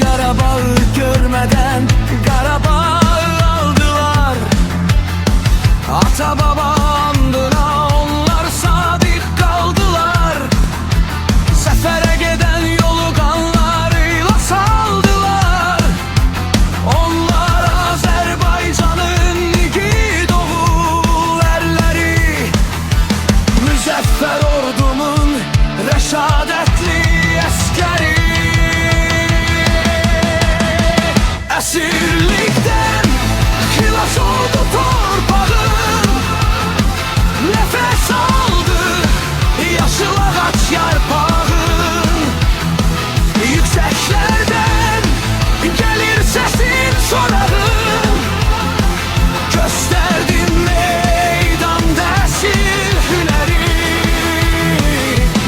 Qarabağ görmeden Qarabağ aldılar. Ata baba andına onlar sadık kaldılar. Sefere giden yolu kanlarıyla saldılar. Onlar Azerbaycan'ın igid oğul erleri, müzəffər ordumun rəşadətli əskəri. Əsirlikdən xilas oldu torpağım, nəfəs aldı yaşıl ağac yarpağım. Yüksəklərdən gəlir səsin sorağım, göstərdim meydanda əsil hünəri.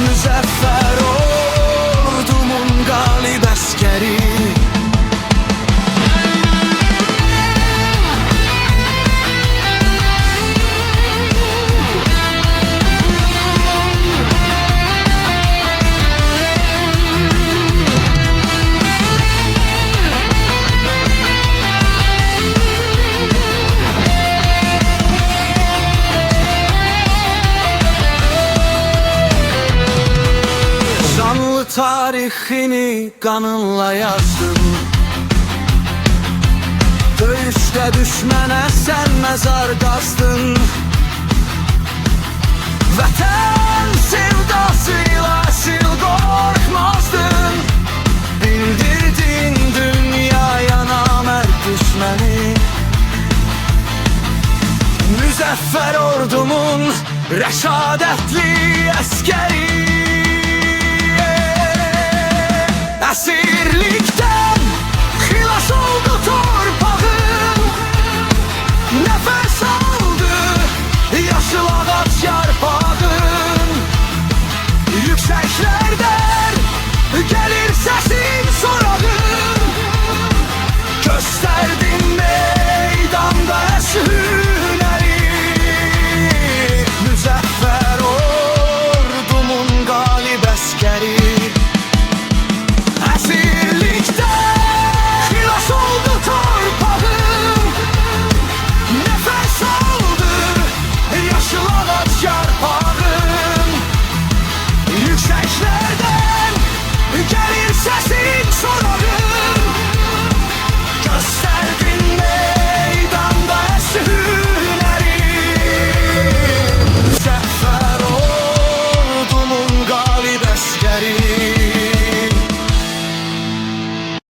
Müzəffər ordumun qalib əskəri. Tarixini kanınla yazdım. Döyüşte düşmene sen mezar qazdın. Vətən sevdasıyla sil qorxmazdın. Bildirdin dünyaya namərd düşməni. Müzəffər ordumun rəşadətli əskəri. Əsirlik